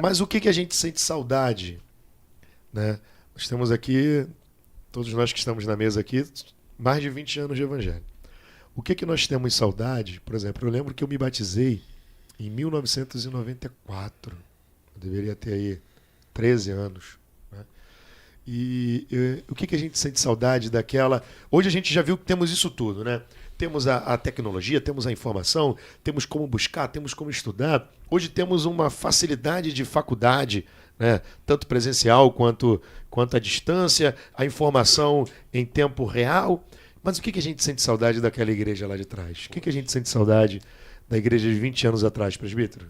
Mas o que a gente sente saudade, né? Nós temos aqui, todos nós que estamos na mesa aqui, mais de 20 anos de evangelho. O que nós temos saudade? Por exemplo, eu lembro que eu me batizei em 1994. Eu deveria ter aí 13 anos. Né? O que a gente sente saudade daquela... Hoje a gente já viu que temos isso tudo, né? Temos a tecnologia, temos a informação, temos como buscar, temos como estudar. Hoje temos uma facilidade de faculdade, né? Tanto presencial quanto à distância, a informação em tempo real. Mas o que a gente sente saudade daquela igreja lá de trás? O que a gente sente saudade da igreja de 20 anos atrás, presbítero?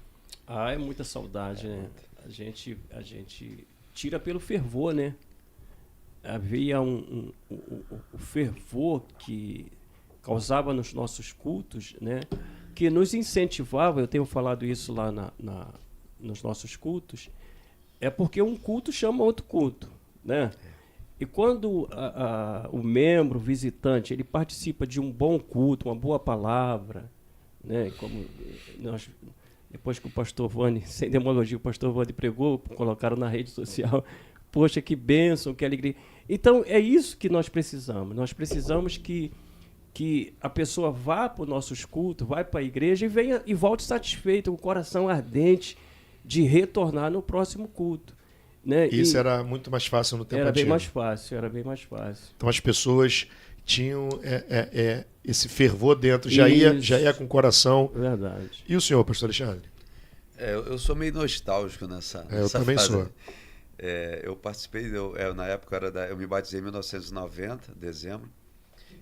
É muita saudade, né? A gente tira pelo fervor, né? Havia um fervor que causava nos nossos cultos, né? Que nos incentivava, eu tenho falado isso lá nos nossos cultos, é porque um culto chama outro culto, né? E quando o membro, o visitante, ele participa de um bom culto, uma boa palavra, né? Como nós, depois que o pastor Vani, sem demagogia, o pastor Vani pregou, colocaram na rede social, poxa, que bênção, que alegria. Então, é isso que nós precisamos. Nós precisamos que a pessoa vá para os nossos cultos, vá para a igreja e venha e volte satisfeito, com o coração ardente de retornar no próximo culto. Né? Isso era muito mais fácil no tempo antigo. Era bem mais fácil. Então as pessoas tinham esse fervor dentro, já ia com o coração. Verdade. E o senhor, pastor Alexandre? Eu sou meio nostálgico nessa eu também fase. Sou. Eu participei, na época eu me batizei em 1990, dezembro.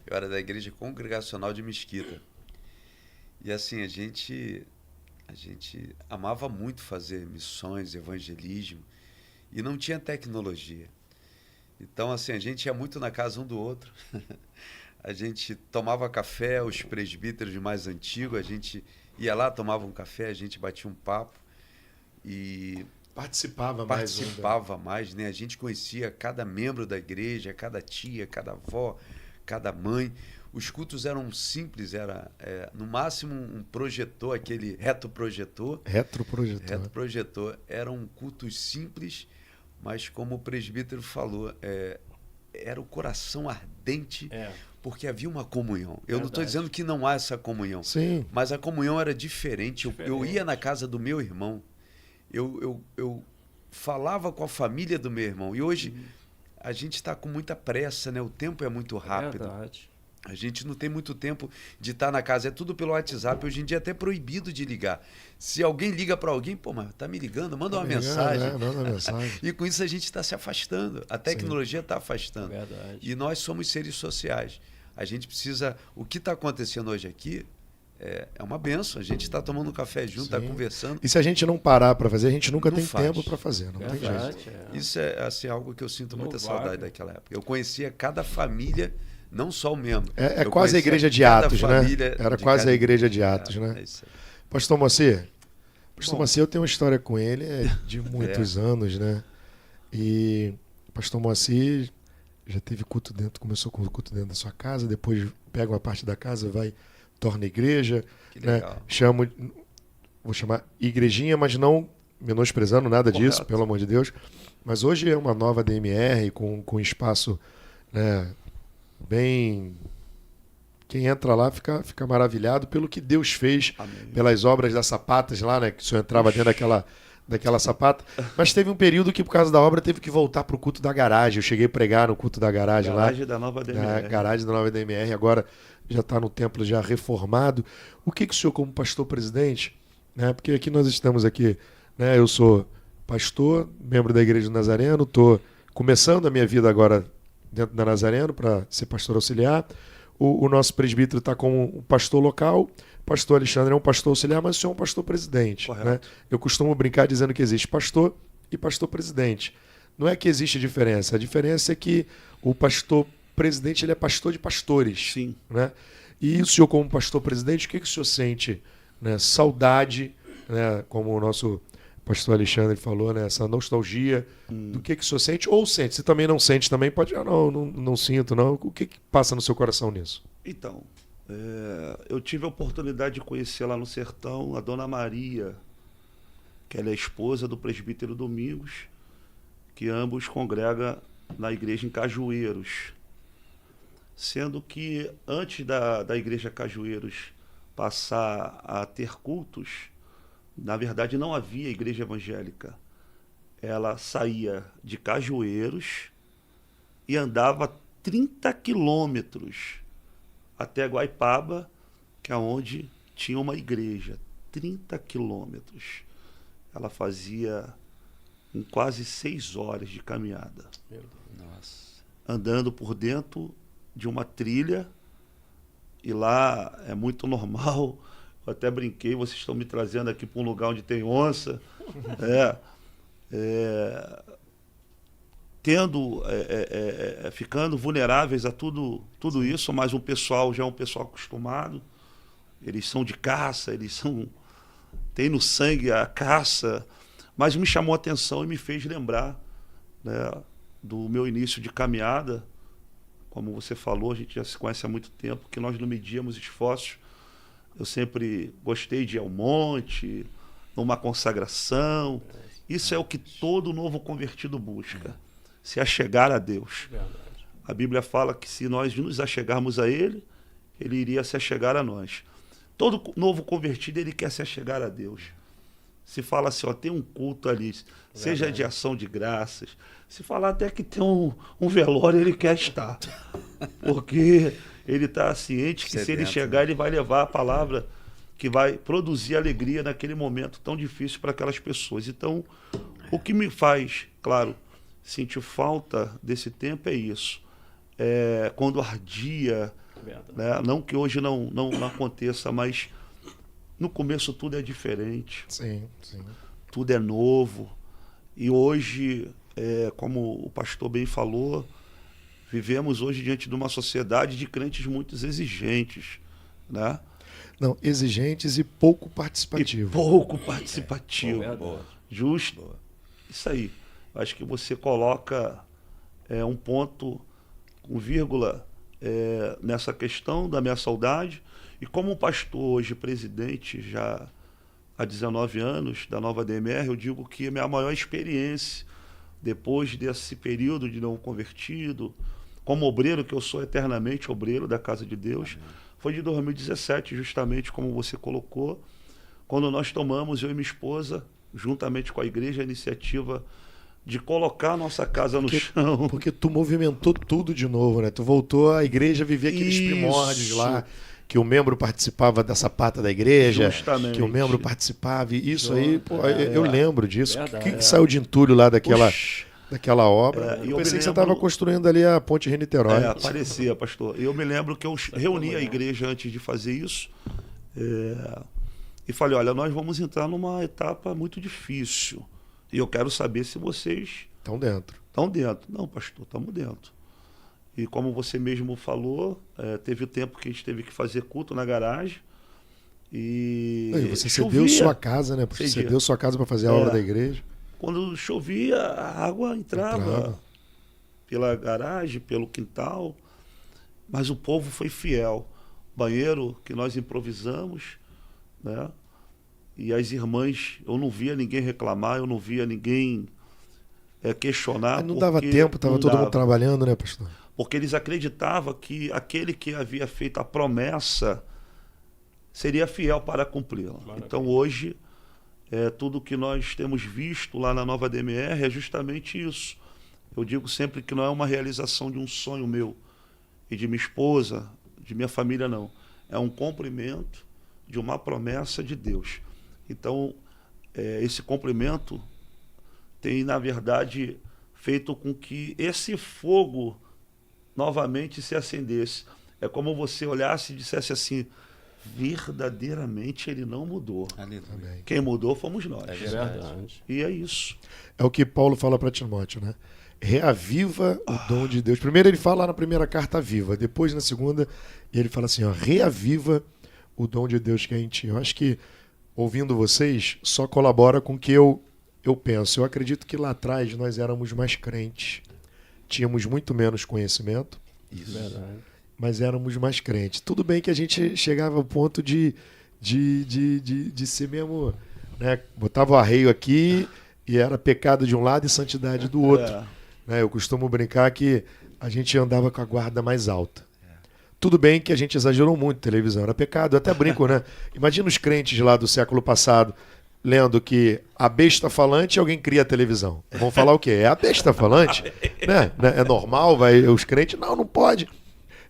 Eu era da Igreja Congregacional de Mesquita. E assim, a gente amava muito fazer missões, evangelismo, e não tinha tecnologia. Então, assim, a gente ia muito na casa um do outro. A gente tomava café, os presbíteros mais antigos, a gente ia lá, tomava um café, a gente batia um papo e participava mais, né? A gente conhecia cada membro da igreja, cada tia, cada avó, cada mãe. Os cultos eram simples, era no máximo um projetor, aquele retroprojetor. Retroprojetor. Eram cultos simples, mas como o presbítero falou, era o coração ardente, porque havia uma comunhão. Eu não estou dizendo que não há essa comunhão, sim, mas a comunhão era diferente. Eu ia na casa do meu irmão, eu falava com a família do meu irmão, e hoje a gente está com muita pressa, né? O tempo é muito rápido. Verdade. A gente não tem muito tempo de estar na casa, é tudo pelo WhatsApp. Hoje em dia é até proibido de ligar. Se alguém liga para alguém, mas tá me ligando, manda uma mensagem. Manda uma mensagem. E com isso a gente está se afastando. A tecnologia está afastando. Verdade. E nós somos seres sociais. A gente precisa... O que está acontecendo hoje aqui é uma benção. A gente está tomando um café junto, está conversando. E se a gente não parar para fazer, a gente nunca tem tempo para fazer. Não tem jeito. Isso é assim, algo que eu sinto muita saudade daquela época. Eu conhecia cada família... Não só o membro. É quase a igreja de Atos, né? Era quase a igreja de Atos, né? Pastor Moacir, eu tenho uma história com ele de muitos anos, né? E Pastor Moacir já teve culto dentro, começou com o culto dentro da sua casa, depois pega uma parte da casa, torna igreja. Que legal. Né? Vou chamar igrejinha, mas não menosprezando nada disso, pelo amor de Deus. Mas hoje é uma nova DMR com espaço, né? Bem, quem entra lá fica maravilhado pelo que Deus fez. Amém. Pelas obras das sapatas lá, né? Que o senhor entrava dentro daquela sapata. Mas teve um período que, por causa da obra, teve que voltar para o culto da garagem. Eu cheguei a pregar no culto da garagem lá. Da nova DMR. Garagem da nova DMR. Agora já está no templo já reformado. O que o senhor, como pastor-presidente, né? Porque aqui nós estamos aqui, né? Eu sou pastor, membro da Igreja do Nazareno, estou começando a minha vida agora dentro da Nazareno para ser pastor auxiliar. O nosso presbítero está como um pastor local, o pastor Alexandre é um pastor auxiliar, mas o senhor é um pastor presidente. Né? Eu costumo brincar dizendo que existe pastor e pastor presidente. Não é que existe diferença, a diferença é que o pastor presidente ele é pastor de pastores. Sim. Né? E o senhor, como pastor presidente, o que o senhor sente? Né? Saudade, né? Como o nosso pastor Alexandre falou, né? Essa nostalgia do que o senhor sente, ou sente. Se também não sente, também pode, não sinto, não. O que passa no seu coração nisso? Então, eu tive a oportunidade de conhecer lá no sertão a Dona Maria, que ela é esposa do presbítero Domingos, que ambos congregam na igreja em Cajueiros. Sendo que antes da igreja Cajueiros passar a ter cultos, na verdade não havia igreja evangélica. Ela saía de Cajueiros e andava 30 quilômetros até Guaipaba, que é onde tinha uma igreja. 30 quilômetros. Ela fazia em quase 6 horas de caminhada. Meu Deus. Nossa. Andando por dentro de uma trilha, e lá é muito normal. Eu até brinquei, vocês estão me trazendo aqui para um lugar onde tem onça. Ficando vulneráveis a tudo isso, mas o pessoal já é um pessoal acostumado. Eles são de caça, têm no sangue a caça, mas me chamou a atenção e me fez lembrar, né, do meu início de caminhada. Como você falou, a gente já se conhece há muito tempo, que nós não medíamos esforços. Eu sempre gostei de ir ao monte, numa consagração. Isso é o que todo novo convertido busca, se achegar a Deus. Verdade. A Bíblia fala que se nós nos achegarmos a Ele, Ele iria se achegar a nós. Todo novo convertido, ele quer se achegar a Deus. Se fala assim, ó, tem um culto ali, seja de ação de graças. Se falar até que tem um velório, ele quer estar. Porque ele está ciente que se ele chegar, ele vai levar a palavra que vai produzir alegria naquele momento tão difícil para aquelas pessoas. Então, o que me faz, claro, sentir falta desse tempo é isso. Quando ardia, né? Não que hoje não aconteça, mas no começo tudo é diferente. Sim, sim. Tudo é novo. E hoje, como o pastor bem falou, vivemos hoje diante de uma sociedade de crentes muito exigentes, né? Não, exigentes e pouco participativos. E pouco participativo. Boa. Justo. Boa. Isso aí. Acho que você coloca um ponto com vírgula nessa questão da minha saudade. E como pastor hoje, presidente, já há 19 anos da Nova DMR, eu digo que a minha maior experiência, depois desse período de não convertido, como obreiro, que eu sou eternamente obreiro da Casa de Deus, foi de 2017, justamente como você colocou, quando nós tomamos, eu e minha esposa, juntamente com a igreja, a iniciativa de colocar a nossa casa no chão. Porque tu movimentou tudo de novo, né? Tu voltou à igreja a viver aqueles primórdios lá, que o membro participava da sapata da igreja, Justamente. que o membro participava, e isso aí, pô, eu lembro disso. O que saiu de entulho lá daquela obra? Eu pensei que você estava construindo ali a Ponte Rio-Niterói. Parecia, pastor. Eu me lembro que eu reuni a igreja antes de fazer isso, e falei, olha, nós vamos entrar numa etapa muito difícil, e eu quero saber se vocês Estão dentro. estão dentro. Não, pastor, estamos dentro. E como você mesmo falou, teve o tempo que a gente teve que fazer culto na garagem. E você cedeu sua casa, né? Você cedeu sua casa para fazer a obra da igreja. Quando chovia, a água entrava pela garagem, pelo quintal. Mas o povo foi fiel. Banheiro que nós improvisamos, né? E as irmãs, eu não via ninguém reclamar, eu não via ninguém questionar. Mas não dava tempo, estava todo mundo trabalhando, né, pastor? Porque eles acreditavam que aquele que havia feito a promessa seria fiel para cumpri-la. Então hoje, tudo que nós temos visto lá na Nova DMR é justamente isso. Eu digo sempre que não é uma realização de um sonho meu e de minha esposa, de minha família, não. É um cumprimento de uma promessa de Deus. Então, esse cumprimento tem, na verdade, feito com que esse fogo novamente se acendesse. É como você olhasse e dissesse assim, verdadeiramente ele não mudou. Aleluia. Quem mudou fomos nós. É Verdade. E é isso. É o que Paulo fala para Timóteo, né? Reaviva o dom de Deus. Primeiro ele fala na primeira carta viva, depois na segunda ele fala assim, ó, reaviva o dom de Deus que é em ti. Eu acho que, ouvindo vocês, só colabora com o que eu penso. Eu acredito que lá atrás nós éramos mais crentes, tínhamos muito menos conhecimento, Isso. Verdade. mas éramos mais crentes. Tudo bem que a gente chegava ao ponto de ser mesmo né? Botava o arreio aqui e era pecado de um lado e santidade do outro. É. Né? Eu costumo brincar que a gente andava com a guarda mais alta. Tudo bem que a gente exagerou muito, televisão era pecado. Eu até brinco, né? Imagina os crentes lá do século passado lendo que a besta falante alguém cria a televisão. Vão falar o quê? É a besta falante? Né? É normal? Os crentes, não pode.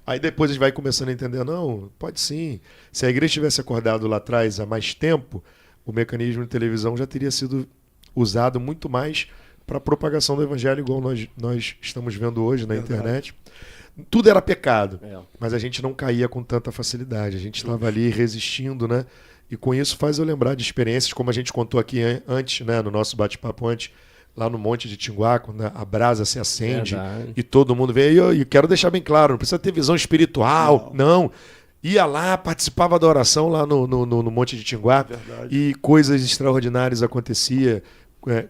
Aí depois a gente vai começando a entender, não, pode sim. Se a igreja tivesse acordado lá atrás há mais tempo, o mecanismo de televisão já teria sido usado muito mais para a propagação do evangelho, igual nós estamos vendo hoje na internet. Tudo era pecado, mas a gente não caía com tanta facilidade. A gente estava ali resistindo, né? E com isso faz eu lembrar de experiências, como a gente contou aqui antes, né, no nosso bate-papo antes, lá no Monte de Tinguá, quando a brasa se acende e todo mundo vê. E quero deixar bem claro, não precisa ter visão espiritual, não. Ia lá, participava da oração lá no Monte de Tinguá e coisas extraordinárias aconteciam,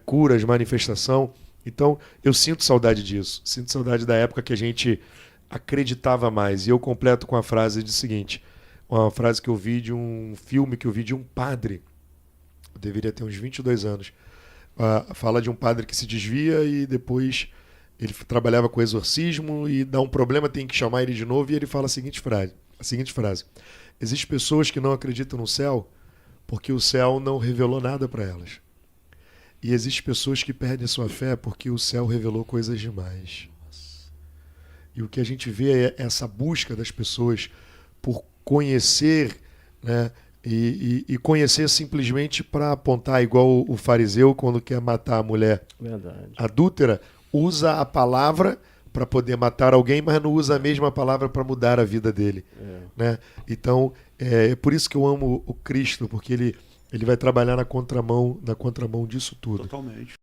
curas, manifestação. Então, eu sinto saudade disso. Sinto saudade da época que a gente acreditava mais. E eu completo com a frase de seguinte, uma frase que eu vi de um filme que eu vi de um padre, eu deveria ter uns 22 anos, fala de um padre que se desvia e depois ele trabalhava com exorcismo e dá um problema, tem que chamar ele de novo, e ele fala a seguinte frase: existem pessoas que não acreditam no céu porque o céu não revelou nada para elas. E existem pessoas que perdem a sua fé porque o céu revelou coisas demais. E o que a gente vê é essa busca das pessoas por conhecer, né? E conhecer simplesmente para apontar, igual o fariseu quando quer matar a mulher adúltera, usa a palavra para poder matar alguém, mas não usa a mesma palavra para mudar a vida dele. Né? Então, é por isso que eu amo o Cristo, porque ele vai trabalhar na contramão disso tudo. Totalmente.